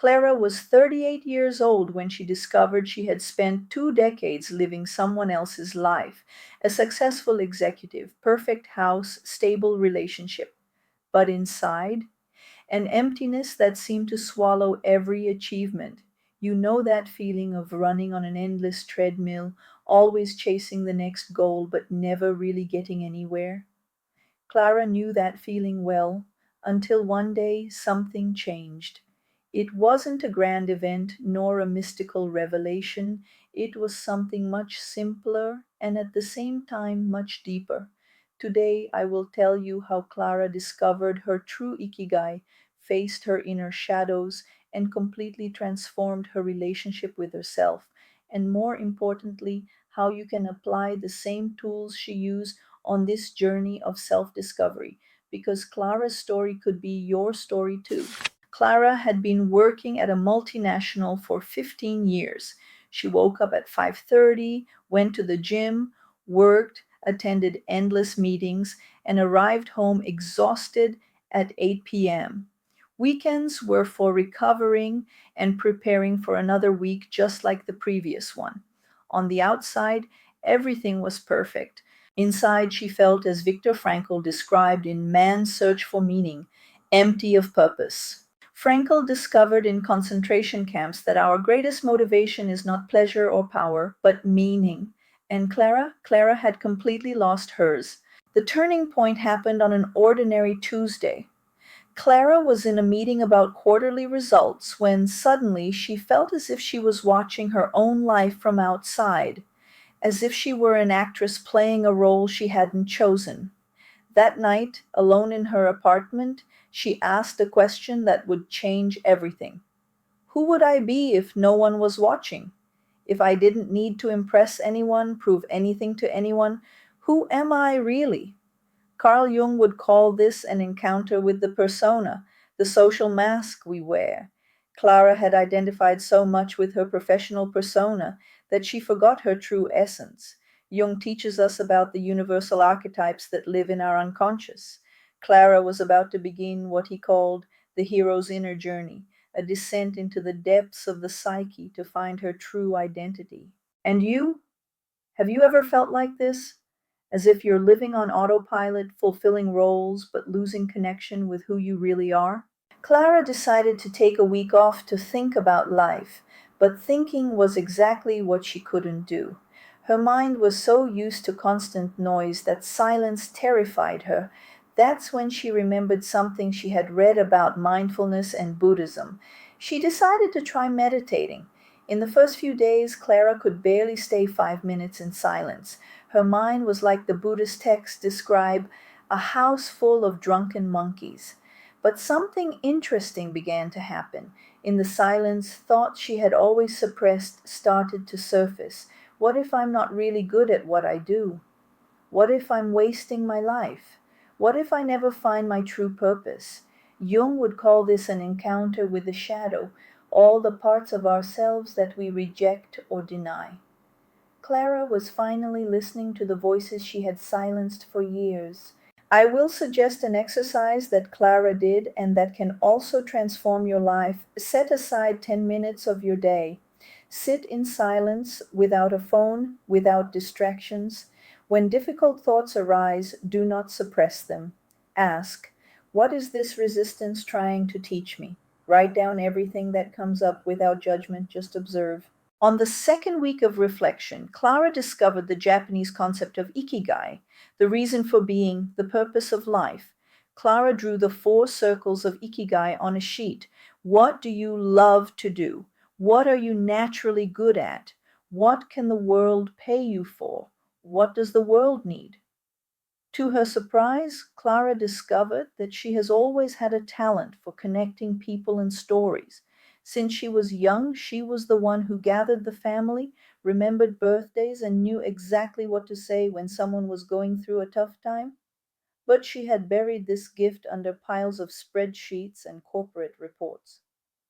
Clara was 38 years old when she discovered she had spent 2 decades living someone else's life, a successful executive, perfect house, stable relationship. But inside, an emptiness that seemed to swallow every achievement. You know that feeling of running on an endless treadmill, always chasing the next goal but never really getting anywhere? Clara knew that feeling well until one day something changed. It wasn't a grand event nor a mystical revelation. It was something much simpler and at the same time much deeper. Today I will tell you how Clara discovered her true Ikigai, faced her inner shadows, and completely transformed her relationship with herself. And more importantly, how you can apply the same tools she used on this journey of self discovery, because Clara's story could be your story too. Clara had been working at a multinational for 15 years. She woke up at 5:30, went to the gym, worked, attended endless meetings, and arrived home exhausted at 8 p.m. Weekends were for recovering and preparing for another week just like the previous one. On the outside, everything was perfect. Inside, she felt, as Viktor Frankl described in Man's Search for Meaning, empty of purpose. Frankl discovered in concentration camps that our greatest motivation is not pleasure or power, but meaning. And Clara had completely lost hers. The turning point happened on an ordinary Tuesday. Clara was in a meeting about quarterly results when suddenly she felt as if she was watching her own life from outside, as if she were an actress playing a role she hadn't chosen. That night, alone in her apartment, she asked a question that would change everything. Who would I be if no one was watching? If I didn't need to impress anyone, prove anything to anyone, who am I really? Carl Jung would call this an encounter with the persona, the social mask we wear. Clara had identified so much with her professional persona that she forgot her true essence. Jung teaches us about the universal archetypes that live in our unconscious. Clara was about to begin what he called the hero's inner journey, a descent into the depths of the psyche to find her true identity. And you? Have you ever felt like this? As if you're living on autopilot, fulfilling roles, but losing connection with who you really are? Clara decided to take a week off to think about life, but thinking was exactly what she couldn't do. Her mind was so used to constant noise that silence terrified her. That's when she remembered something she had read about mindfulness and Buddhism. She decided to try meditating. In the first few days, Clara could barely stay 5 minutes in silence. Her mind was like the Buddhist texts describe, a house full of drunken monkeys. But something interesting began to happen. In the silence, thoughts she had always suppressed started to surface. What if I'm not really good at what I do? What if I'm wasting my life? What if I never find my true purpose? Jung would call this an encounter with the shadow, all the parts of ourselves that we reject or deny. Clara was finally listening to the voices she had silenced for years. I will suggest an exercise that Clara did and that can also transform your life. Set aside 10 minutes of your day. Sit in silence, without a phone, without distractions. When difficult thoughts arise, do not suppress them. Ask, what is this resistance trying to teach me? Write down everything that comes up without judgment, just observe. On the second week of reflection, Clara discovered the Japanese concept of Ikigai, the reason for being, the purpose of life. Clara drew the 4 circles of Ikigai on a sheet. What do you love to do? What are you naturally good at? What can the world pay you for? What does the world need? To her surprise, Clara discovered that she has always had a talent for connecting people and stories. Since she was young, she was the one who gathered the family, remembered birthdays, and knew exactly what to say when someone was going through a tough time. But she had buried this gift under piles of spreadsheets and corporate reports.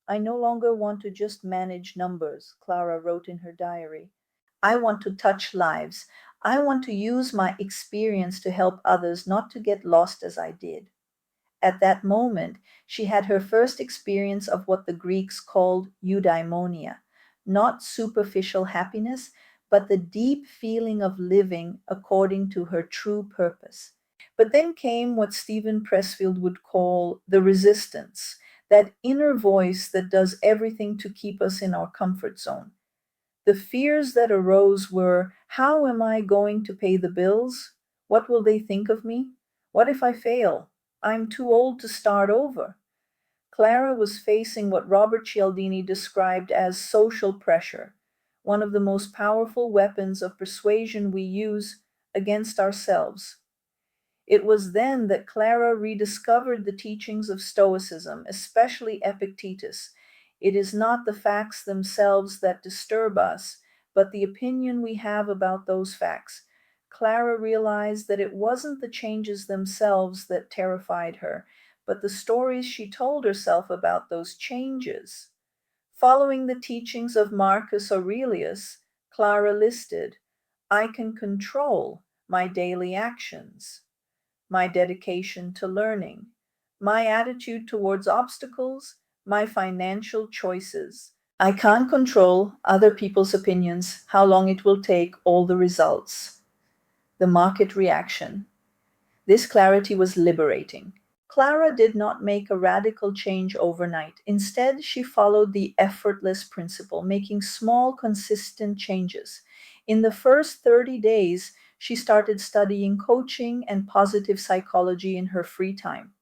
I no longer want to just manage numbers, Clara wrote in her diary. I want to touch lives. I want to use my experience to help others not to get lost as I did. At that moment, she had her first experience of what the Greeks called eudaimonia, not superficial happiness, but the deep feeling of living according to her true purpose. But then came what Stephen Pressfield would call the resistance, that inner voice that does everything to keep us in our comfort zone. The fears that arose were: how am I going to pay the bills? What will they think of me? What if I fail? I'm too old to start over. Clara was facing what Robert Cialdini described as social pressure, one of the most powerful weapons of persuasion we use against ourselves. It was then that Clara rediscovered the teachings of Stoicism, especially Epictetus. It is not the facts themselves that disturb us, but the opinion we have about those facts. Clara realized that it wasn't the changes themselves that terrified her, but the stories she told herself about those changes. Following the teachings of Marcus Aurelius, Clara listed: I can control my daily actions, my dedication to learning, my attitude towards obstacles, my financial choices. I can't control other people's opinions, how long it will take, all the results. The market reaction. This clarity was liberating. Clara did not make a radical change overnight. Instead, she followed the effortless principle, making small, consistent changes. In the first 30 days, she started studying coaching and positive psychology in her free time.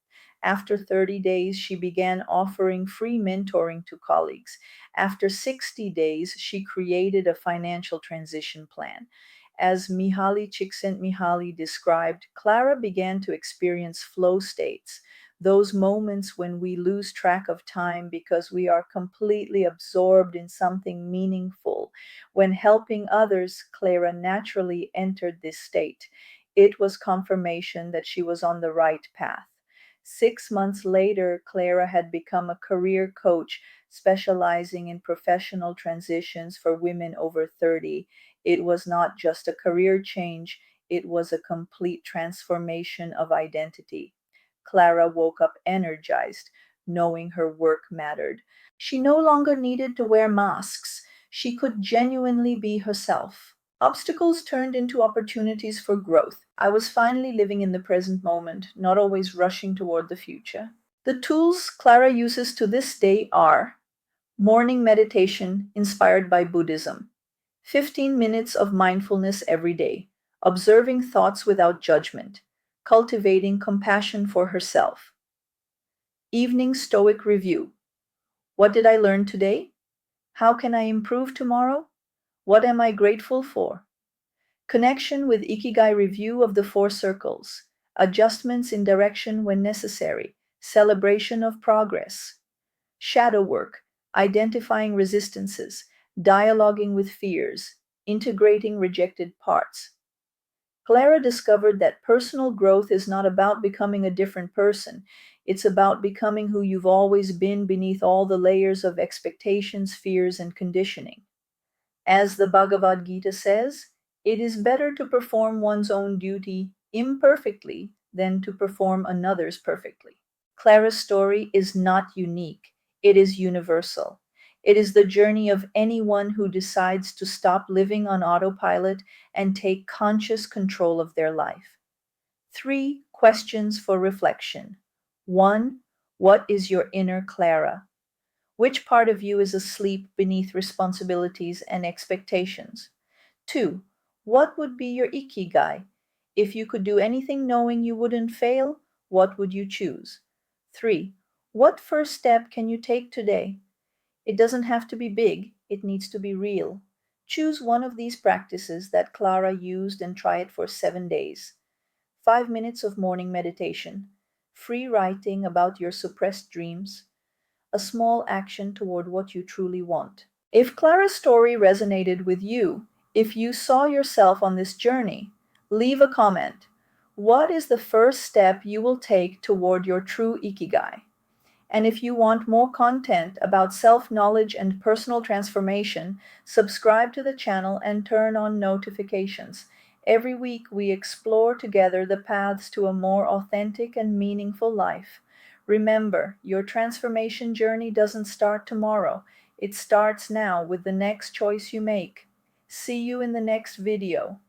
After 30 days, she began offering free mentoring to colleagues. After 60 days, she created a financial transition plan. As Mihaly Csikszentmihalyi described, Clara began to experience flow states, those moments when we lose track of time because we are completely absorbed in something meaningful. When helping others, Clara naturally entered this state. It was confirmation that she was on the right path. 6 months later, Clara had become a career coach specializing in professional transitions for women over 30. It was not just a career change, it was a complete transformation of identity. Clara woke up energized, knowing her work mattered. She no longer needed to wear masks. She could genuinely be herself. Obstacles turned into opportunities for growth. I was finally living in the present moment, not always rushing toward the future. The tools Clara uses to this day are: morning meditation inspired by Buddhism, 15 minutes of mindfulness every day, observing thoughts without judgment, cultivating compassion for herself. Evening Stoic review: what did I learn today? How can I improve tomorrow? What am I grateful for? Connection with Ikigai review of the four circles, adjustments in direction when necessary, celebration of progress. Shadow work, identifying resistances, dialoguing with fears, integrating rejected parts. Clara discovered that personal growth is not about becoming a different person. It's about becoming who you've always been beneath all the layers of expectations, fears, and conditioning. As the Bhagavad Gita says, it is better to perform one's own duty imperfectly than to perform another's perfectly. Clara's story is not unique, it is universal. It is the journey of anyone who decides to stop living on autopilot and take conscious control of their life. 3 questions for reflection. 1. What is your inner Clara? Which part of you is asleep beneath responsibilities and expectations? 2. What would be your Ikigai? If you could do anything knowing you wouldn't fail, what would you choose? 3. What first step can you take today? It doesn't have to be big, it needs to be real. Choose one of these practices that Clara used and try it for 7 days. 5 minutes of morning meditation, free writing about your suppressed dreams, a small action toward what you truly want. If Clara's story resonated with you, if you saw yourself on this journey, leave a comment. What is the first step you will take toward your true Ikigai? And if you want more content about self-knowledge and personal transformation, subscribe to the channel and turn on notifications. Every week we explore together the paths to a more authentic and meaningful life. Remember, your transformation journey doesn't start tomorrow. It starts now with the next choice you make. See you in the next video.